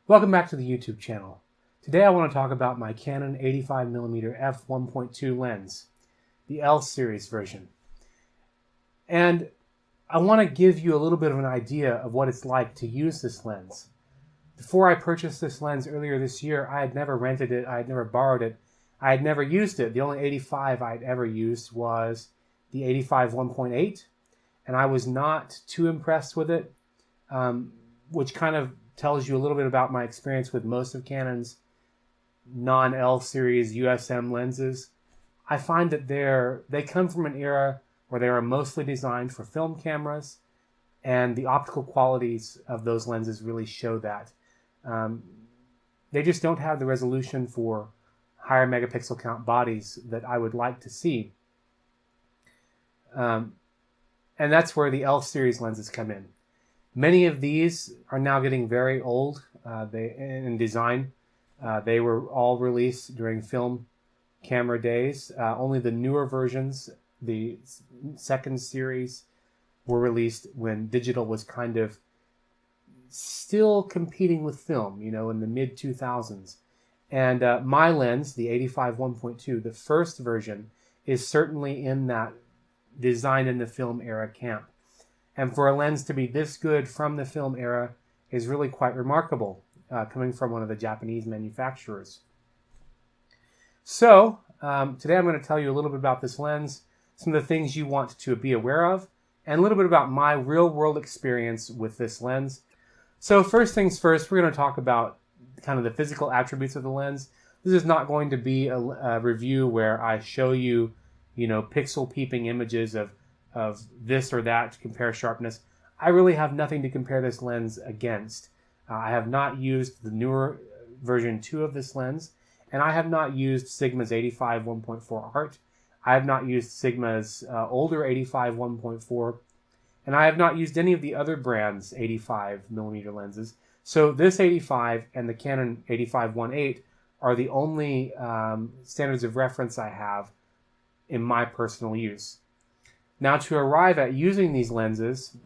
Welcome back to the YouTube channel. Today I want to talk about my Canon 85mm f1.2 lens, the L series version. And I want to give you a little bit of an idea of what it's like to use this lens. Before I purchased this lens earlier this year, I had never rented it, I had never borrowed it, I had never used it. The only 85 I'd ever used was the 85 1.8, and I was not too impressed with it, which kind of tells you a little bit about my experience with most of Canon's non-L series USM lenses. I find that they come from an era where they are mostly designed for film cameras, and the optical qualities of those lenses really show that. They just don't have the resolution for higher megapixel count bodies that I would like to see. And that's where the L series lenses come in. Many of these are now getting very old in design. They were all released during film camera days. Only the newer versions, the second series, were released when digital was kind of still competing with film, in the mid-2000s. And my lens, the 85 1.2, the first version, is certainly in that design in the film era camp. And for a lens to be this good from the film era is really quite remarkable, coming from one of the Japanese manufacturers. So, today I'm going to tell you a little bit about this lens, some of the things you want to be aware of, and a little bit about my real-world experience with this lens. So first things first, we're going to talk about kind of the physical attributes of the lens. This is not going to be a review where I show you, pixel peeping images of this or that to compare sharpness. I really have nothing to compare this lens against. I have not used the newer version 2 of this lens, and I have not used Sigma's 85 1.4 Art. I have not used Sigma's older 85 1.4, and I have not used any of the other brands' 85mm lenses. So this 85 and the Canon 85 1.8 are the only standards of reference I have in my personal use. Now, to arrive at using these lenses,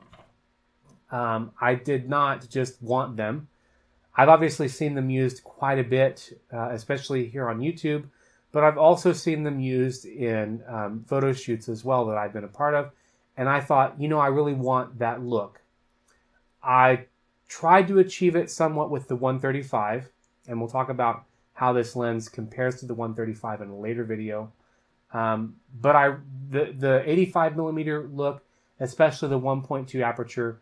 I did not just want them. I've obviously seen them used quite a bit, especially here on YouTube, but I've also seen them used in photo shoots as well that I've been a part of, and I thought, I really want that look. I tried to achieve it somewhat with the 135, and we'll talk about how this lens compares to the 135 in a later video. But the 85mm look, especially the 1.2 aperture,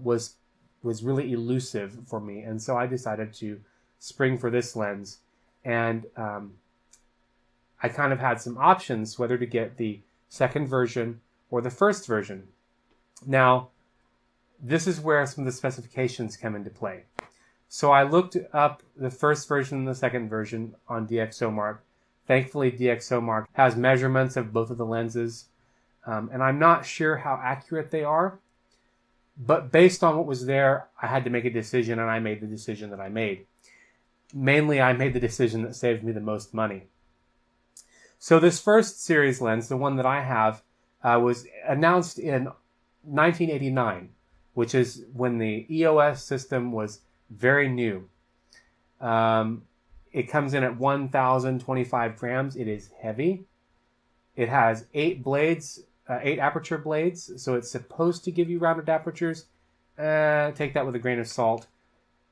was really elusive for me, and so I decided to spring for this lens. And I kind of had some options whether to get the second version or the first version. Now, this is where some of the specifications come into play. So I looked up the first version and the second version on DxOMark. Thankfully, DxOMark has measurements of both of the lenses, and I'm not sure how accurate they are, but based on what was there, I had to make a decision, and I made the decision that I made. Mainly, I made the decision that saved me the most money. So this first series lens, the one that I have, was announced in 1989, which is when the EOS system was very new. It comes in at 1,025 grams. It is heavy. It has 8 aperture blades, so it's supposed to give you rounded apertures. Take that with a grain of salt.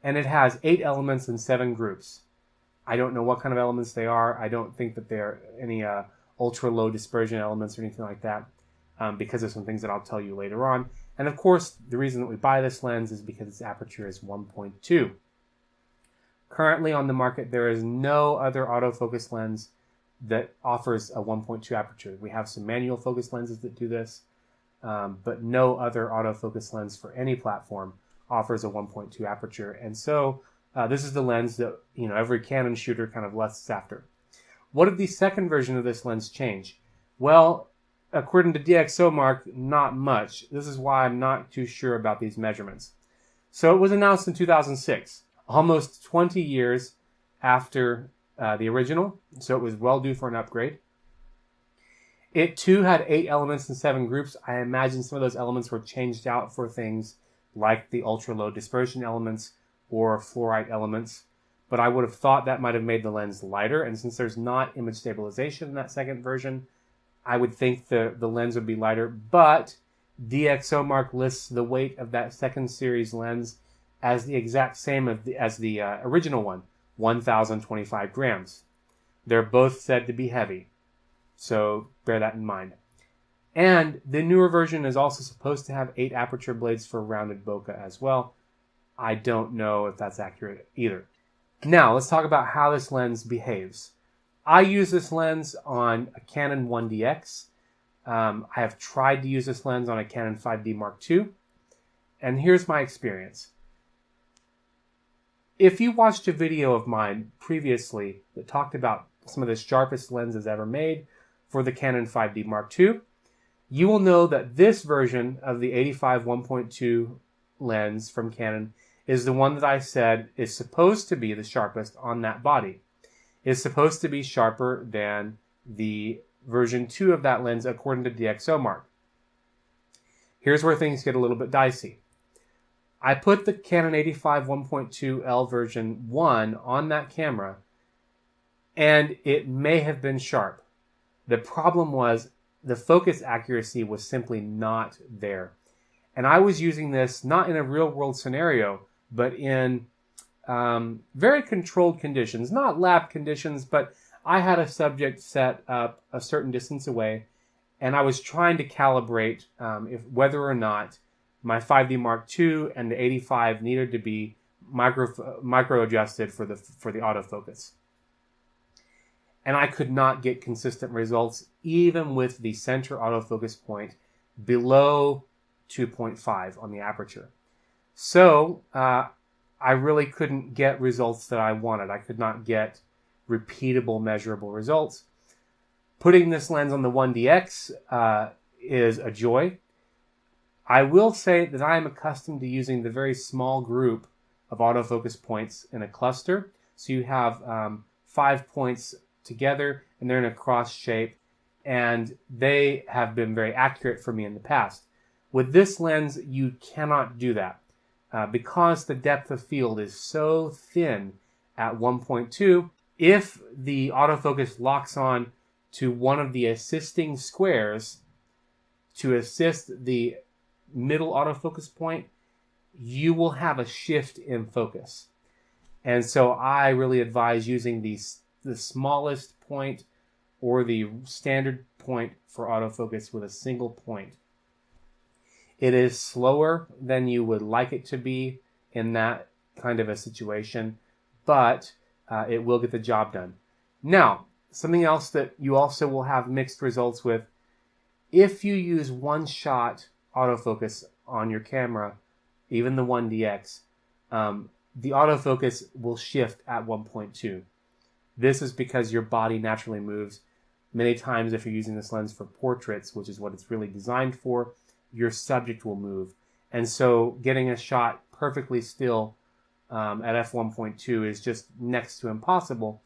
And it has 8 elements and 7 groups. I don't know what kind of elements they are. I don't think that they're any ultra-low dispersion elements or anything like that, because of some things that I'll tell you later on. And of course, the reason that we buy this lens is because its aperture is 1.2. Currently on the market, there is no other autofocus lens that offers a 1.2 aperture. We have some manual focus lenses that do this, but no other autofocus lens for any platform offers a 1.2 aperture. And so this is the lens that every Canon shooter kind of lusts after. What did the second version of this lens change? Well, according to DxOMark, not much. This is why I'm not too sure about these measurements. So it was announced in 2006. Almost 20 years after the original, so it was well due for an upgrade. It too had 8 elements and 7 groups. I imagine some of those elements were changed out for things like the ultra-low dispersion elements or fluorite elements, but I would have thought that might have made the lens lighter. And since there's not image stabilization in that second version, I would think the lens would be lighter. But DxOMark lists the weight of that second series lens as the exact same as the original one, 1,025 grams. They're both said to be heavy, so bear that in mind. And the newer version is also supposed to have 8 aperture blades for rounded bokeh as well. I don't know if that's accurate either. Now, let's talk about how this lens behaves. I use this lens on a Canon 1DX. I have tried to use this lens on a Canon 5D Mark II. And here's my experience. If you watched a video of mine previously that talked about some of the sharpest lenses ever made for the Canon 5D Mark II, you will know that this version of the 85 1.2 lens from Canon is the one that I said is supposed to be the sharpest on that body. It's supposed to be sharper than the version 2 of that lens according to DxOMark. Here's where things get a little bit dicey. I put the Canon 85 1.2 L version 1 on that camera, and it may have been sharp. The problem was the focus accuracy was simply not there. And I was using this not in a real-world scenario, but in very controlled conditions, not lab conditions, but I had a subject set up a certain distance away, and I was trying to calibrate whether or not my 5D Mark II and the 85 needed to be micro adjusted for the autofocus. And I could not get consistent results even with the center autofocus point below 2.5 on the aperture. So I really couldn't get results that I wanted. I could not get repeatable, measurable results. Putting this lens on the 1DX is a joy. I will say that I am accustomed to using the very small group of autofocus points in a cluster. So you have 5 points together, and they're in a cross shape, and they have been very accurate for me in the past. With this lens, you cannot do that. Because the depth of field is so thin at 1.2, if the autofocus locks on to one of the assisting squares to assist the middle autofocus point, you will have a shift in focus. And so I really advise using the smallest point or the standard point for autofocus with a single point. It is slower than you would like it to be in that kind of a situation, but it will get the job done. Now, something else that you also will have mixed results with, if you use one-shot autofocus on your camera, even the 1DX, the autofocus will shift at 1.2. This is because your body naturally moves. Many times if you're using this lens for portraits, which is what it's really designed for, your subject will move. And so getting a shot perfectly still at f1.2 is just next to impossible.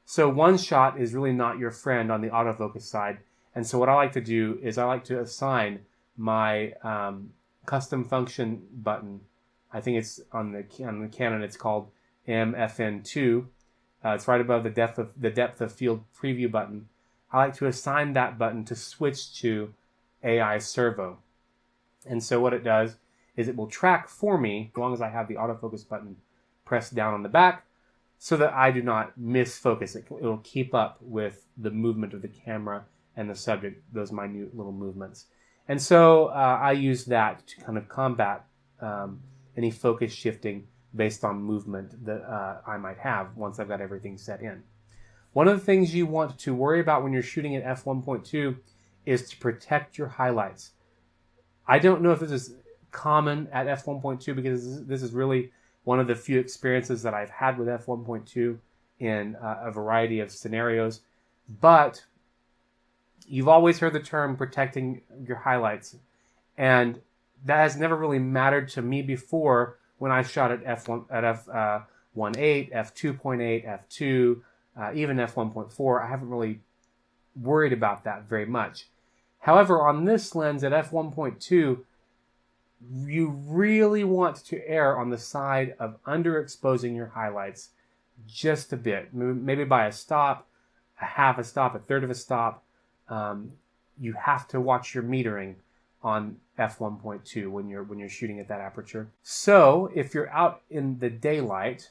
So one shot is really not your friend on the autofocus side. And so what I like to do is I like to assign my custom function button. I think it's on the Canon, it's called MFN2. It's right above the depth of field preview button. I like to assign that button to switch to AI servo. And so what it does is it will track for me, as long as I have the autofocus button pressed down on the back, so that I do not miss focus. It will keep up with the movement of the camera and the subject, those minute little movements. And so I use that to kind of combat any focus shifting based on movement that I might have once I've got everything set in. One of the things you want to worry about when you're shooting at f1.2 is to protect your highlights. I don't know if this is common at f1.2 because this is really one of the few experiences that I've had with f1.2 in a variety of scenarios, but you've always heard the term protecting your highlights, and that has never really mattered to me before when I shot at f1 at f1.8, f2.8, f2, even f1.4. I haven't really worried about that very much. However, on this lens at f1.2, you really want to err on the side of underexposing your highlights just a bit, maybe by a stop, a half a stop, a third of a stop. You have to watch your metering on f1.2 when you're shooting at that aperture. So if you're out in the daylight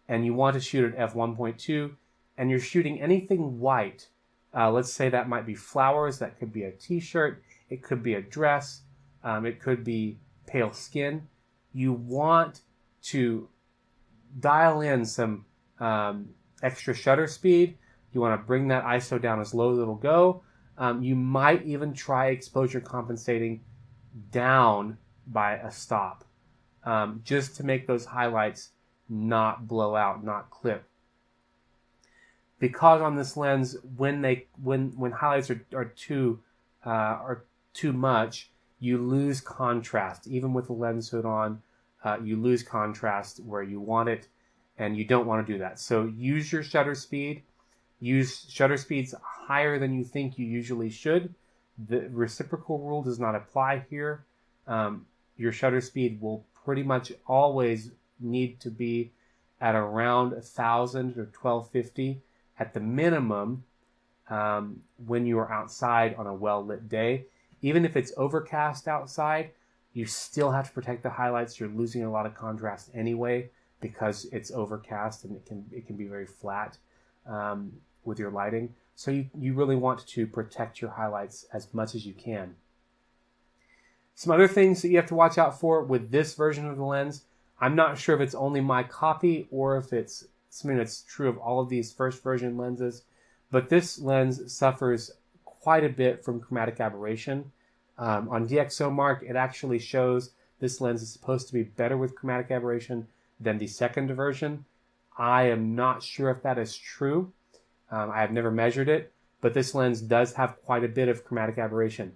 and you want to shoot at f1.2 and you're shooting anything white, let's say that might be flowers, that could be a t-shirt, it could be a dress, it could be pale skin. You want to dial in some extra shutter speed. You want to bring that ISO down as low as it'll go. You might even try exposure compensating down by a stop, just to make those highlights not blow out, not clip. Because on this lens, when highlights are too much, you lose contrast. Even with the lens hood on, you lose contrast where you want it, and you don't want to do that. So use your shutter speed. Use shutter speeds higher than you think you usually should. The reciprocal rule does not apply here. Your shutter speed will pretty much always need to be at around 1,000 or 1,250 at the minimum when you are outside on a well-lit day. Even if it's overcast outside, you still have to protect the highlights. You're losing a lot of contrast anyway because it's overcast and it can be very flat with your lighting. So you really want to protect your highlights as much as you can. Some other things that you have to watch out for with this version of the lens, I'm not sure if it's only my copy or if it's something that's true of all of these first version lenses, but this lens suffers quite a bit from chromatic aberration. On DxOMark, it actually shows this lens is supposed to be better with chromatic aberration than the second version. I am not sure if that is true. I have never measured it, but this lens does have quite a bit of chromatic aberration.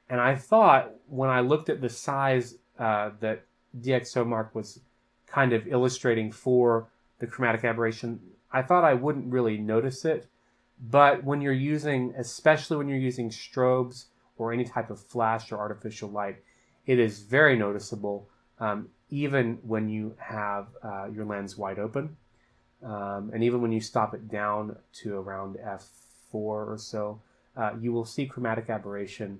And I thought when I looked at the size that DxOMark was kind of illustrating for the chromatic aberration, I thought I wouldn't really notice it. But when you're using, especially when you're using strobes or any type of flash or artificial light, it is very noticeable, even when you have your lens wide open. And even when you stop it down to around f4 or so, you will see chromatic aberration.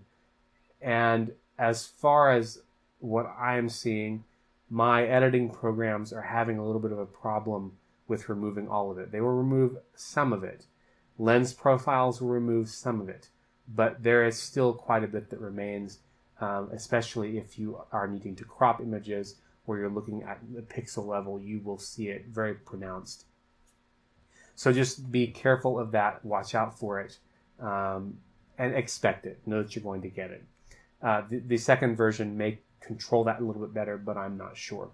And as far as what I'm seeing, my editing programs are having a little bit of a problem with removing all of it. They will remove some of it. Lens profiles will remove some of it. But there is still quite a bit that remains, especially if you are needing to crop images where you're looking at the pixel level, you will see it very pronounced. So just be careful of that, watch out for it, and expect it. Know that you're going to get it. The second version may control that a little bit better, but I'm not sure.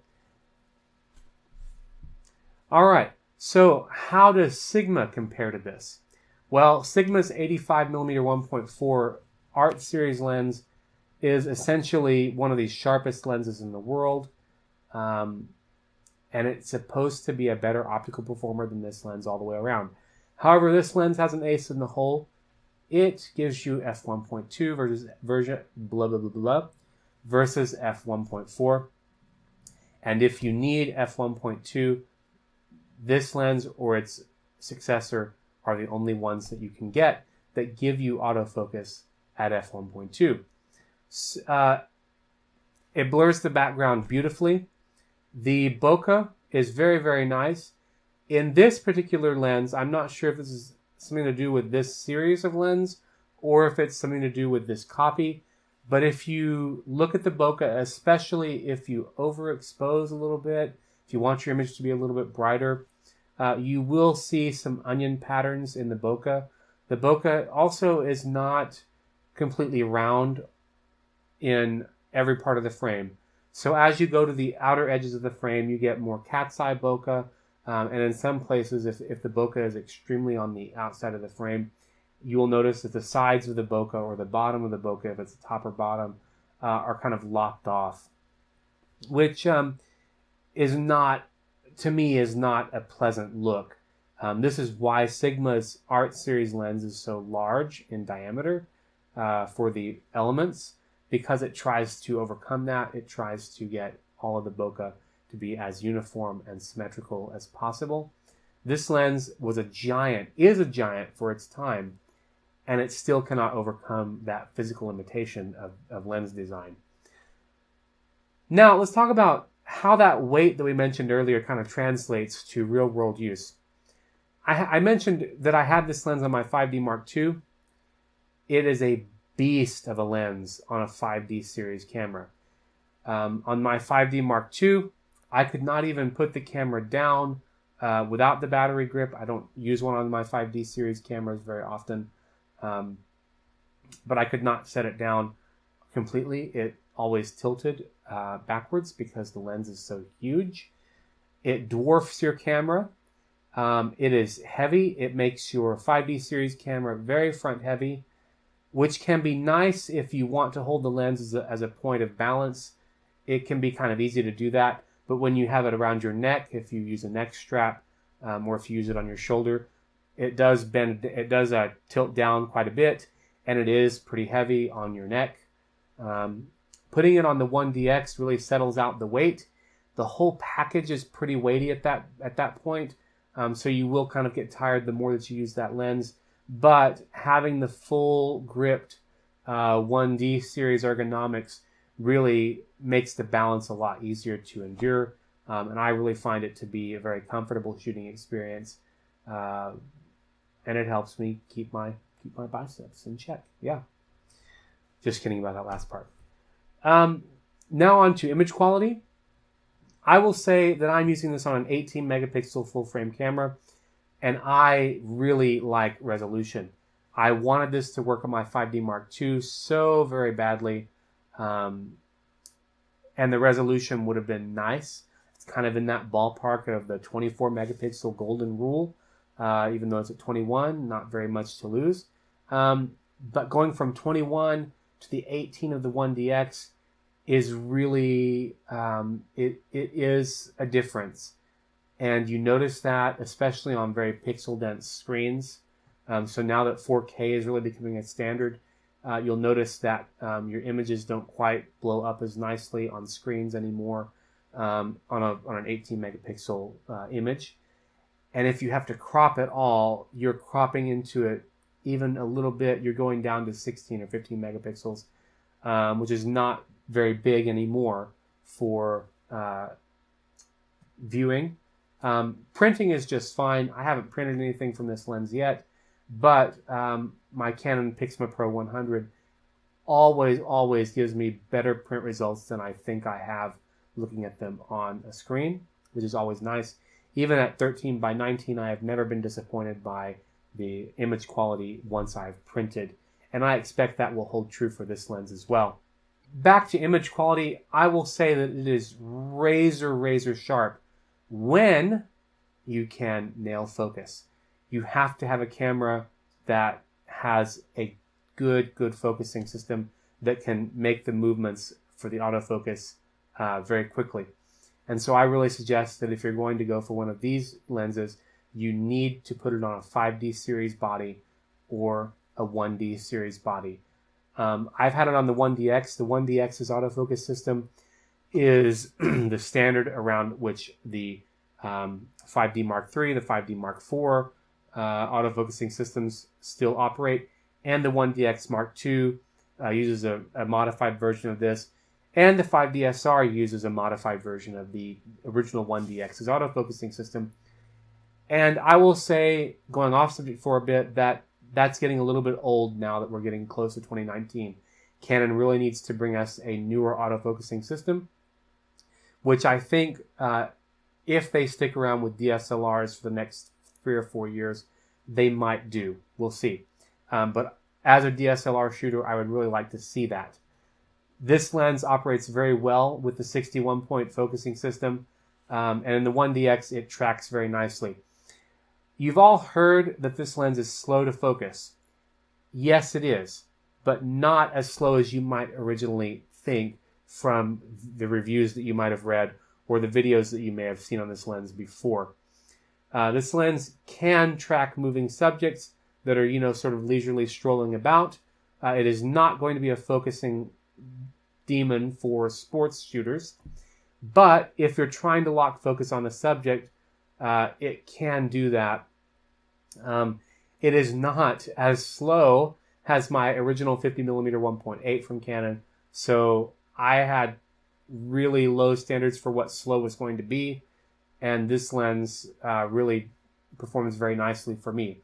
All right, so how does Sigma compare to this? Well, Sigma's 85mm 1.4 Art Series lens is essentially one of the sharpest lenses in the world. And it's supposed to be a better optical performer than this lens all the way around. However, this lens has an ace in the hole. It gives you f1.2 versus f1.4. And if you need f1.2, this lens or its successor are the only ones that you can get that give you autofocus at f1.2. It blurs the background beautifully. The bokeh is very, very nice. In this particular lens, I'm not sure if this is something to do with this series of lens or if it's something to do with this copy. But if you look at the bokeh, especially if you overexpose a little bit, if you want your image to be a little bit brighter, you will see some onion patterns in the bokeh. The bokeh also is not completely round in every part of the frame. So as you go to the outer edges of the frame, you get more cat's eye bokeh. And in some places, if the bokeh is extremely on the outside of the frame, you will notice that the sides of the bokeh or the bottom of the bokeh, if it's the top or bottom, are kind of locked off, which is not, to me, is not a pleasant look. This is why Sigma's Art Series lens is so large in diameter for the elements, because it tries to overcome that. It tries to get all of the bokeh to be as uniform and symmetrical as possible. This lens is a giant for its time, and it still cannot overcome that physical limitation of lens design. Now, let's talk about how that weight that we mentioned earlier kind of translates to real-world use. I mentioned that I had this lens on my 5D Mark II. It is a beast of a lens on a 5D series camera. On my 5D Mark II, I could not even put the camera down without the battery grip. I don't use one on my 5D series cameras very often, but I could not set it down completely. It always tilted backwards because the lens is so huge. It dwarfs your camera. It is heavy. It makes your 5D series camera very front heavy, which can be nice if you want to hold the lens as a point of balance. It can be kind of easy to do that, but when you have it around your neck, if you use a neck strap, or if you use it on your shoulder, it does bend. It does tilt down quite a bit, and it is pretty heavy on your neck. Putting it on the 1DX really settles out the weight. The whole package is pretty weighty at that point, so you will kind of get tired the more that you use that lens. But having the full gripped 1D series ergonomics really makes the balance a lot easier to endure, and I really find it to be a very comfortable shooting experience, and it helps me keep my biceps in check. Yeah, just kidding about that last part. Now on to image quality. I will say that I'm using this on an 18 megapixel full frame camera, and I really like resolution. I wanted this to work on my 5D Mark II so very badly, and the resolution would have been nice. It's kind of in that ballpark of the 24 megapixel golden rule, even though it's at 21, not very much to lose. But going from 21 to the 18 of the 1DX is really, it is a difference. And you notice that especially on very pixel dense screens. So now that 4K is really becoming a standard, you'll notice that your images don't quite blow up as nicely on screens anymore on an 18 megapixel image. And if you have to crop at all, you're cropping into it even a little bit. You're going down to 16 or 15 megapixels, which is not very big anymore for viewing. Printing is just fine. I haven't printed anything from this lens yet, but my Canon Pixma Pro 100 always gives me better print results than I think I have looking at them on a screen, which is always nice. Even at 13 by 19, I have never been disappointed by the image quality once I've printed, and I expect that will hold true for this lens as well. Back to image quality, I will say that it is razor sharp when you can nail focus. You have to have a camera that has a good focusing system that can make the movements for the autofocus very quickly. And so I really suggest that if you're going to go for one of these lenses, you need to put it on a 5D series body or a 1D series body. I've had it on the 1DX. The 1DX's autofocus system is the standard around which the 5D Mark III, the 5D Mark IV autofocusing systems still operate, and the 1DX Mark II uses a modified version of this, and the 5DSR uses a modified version of the original 1DX's autofocusing system. And I will say, going off subject for a bit, that that's getting a little bit old now that we're getting close to 2019. Canon really needs to bring us a newer autofocusing system, which I think if they stick around with DSLRs for the next 3 or 4 years, they might do. We'll see. But as a DSLR shooter, I would really like to see that. This lens operates very well with the 61-point focusing system, and in the 1DX, it tracks very nicely. You've all heard that this lens is slow to focus. Yes, it is, but not as slow as you might originally think from the reviews that you might have read or the videos that you may have seen on this lens before. This lens can track moving subjects that are, sort of leisurely strolling about. It is not going to be a focusing demon for sports shooters. But if you're trying to lock focus on the subject, it can do that. It is not as slow as my original 50mm 1.8 from Canon. So I had really low standards for what slow was going to be. And this lens really performs very nicely for me.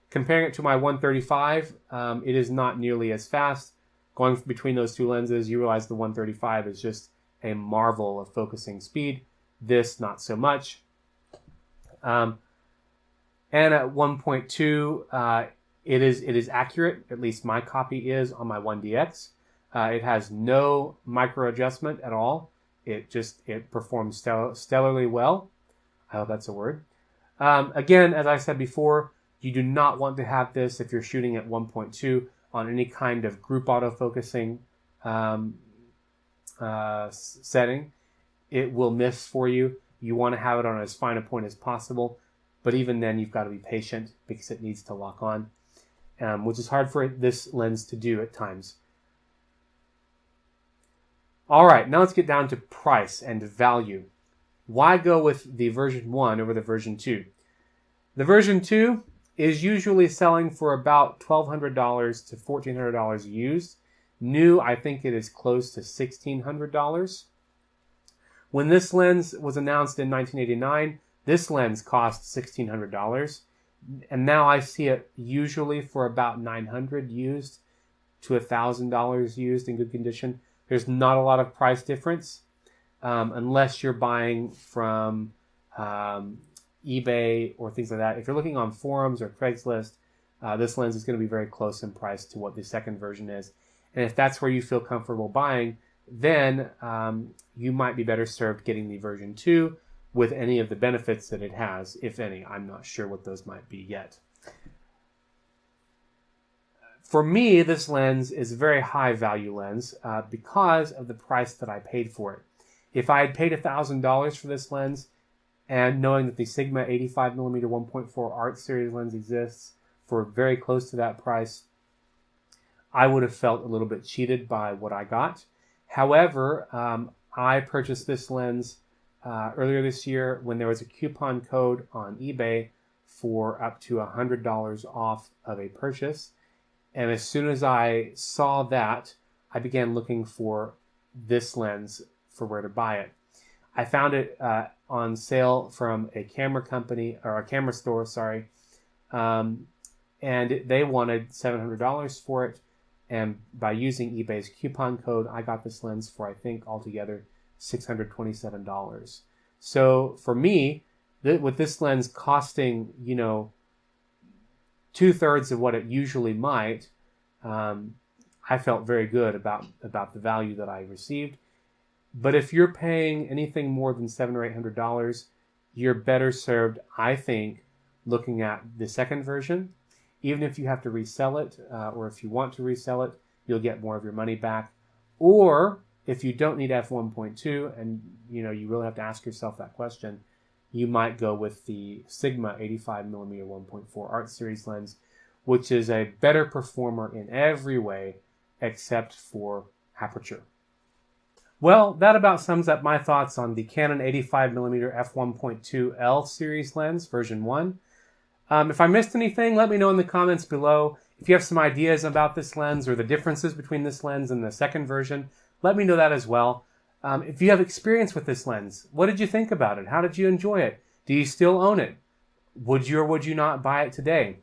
Comparing it to my 135, it is not nearly as fast. Going between those two lenses, you realize the 135 is just a marvel of focusing speed. This, not so much. And at 1.2, it is accurate. At least my copy is on my 1DX. It has no micro adjustment at all. It performs stellarly well. I hope that's a word. Again, as I said before, you do not want to have this if you're shooting at 1.2 on any kind of group autofocusing setting. It will miss for you. You want to have it on as fine a point as possible, but even then you've got to be patient because it needs to lock on, which is hard for this lens to do at times. All right, now let's get down to price and value. Why go with the version 1 over the version 2? The version 2 is usually selling for about $1,200 to $1,400 used. New, I think it is close to $1,600. When this lens was announced in 1989, this lens cost $1,600. And now I see it usually for about $900 used to $1,000 used in good condition. There's not a lot of price difference unless you're buying from eBay or things like that. If you're looking on forums or Craigslist, this lens is going to be very close in price to what the second version is. And if that's where you feel comfortable buying, then you might be better served getting the version 2 with any of the benefits that it has, if any. I'm not sure what those might be yet. For me, this lens is a very high value lens because of the price that I paid for it. If I had paid $1,000 for this lens, and knowing that the Sigma 85mm 1.4 Art Series lens exists for very close to that price, I would have felt a little bit cheated by what I got. However, I purchased this lens earlier this year when there was a coupon code on eBay for up to $100 off of a purchase. And as soon as I saw that, I began looking for this lens for where to buy it. I found it on sale from a camera company, or a camera store, sorry. And they wanted $700 for it. And by using eBay's coupon code, I got this lens for, I think, altogether $627. So for me, with this lens costing, 2/3 of what it usually might, I felt very good about the value that I received. But if you're paying anything more than $700 or $800, you're better served, I think, looking at the second version. Even if you have to resell it, or if you want to resell it, you'll get more of your money back. Or if you don't need f1.2 and you really have to ask yourself that question, you might go with the Sigma 85mm 1.4 Art Series lens, which is a better performer in every way except for aperture. Well, that about sums up my thoughts on the Canon 85mm f1.2 L series lens, version 1. If I missed anything, let me know in the comments below. If you have some ideas about this lens or the differences between this lens and the second version, let me know that as well. If you have experience with this lens, what did you think about it? How did you enjoy it? Do you still own it? Would you or would you not buy it today?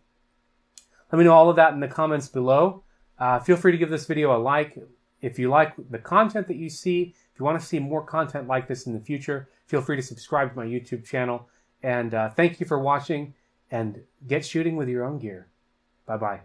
Let me know all of that in the comments below. Feel free to give this video a like. If you like the content that you see, if you want to see more content like this in the future, feel free to subscribe to my YouTube channel. And thank you for watching, and get shooting with your own gear. Bye-bye.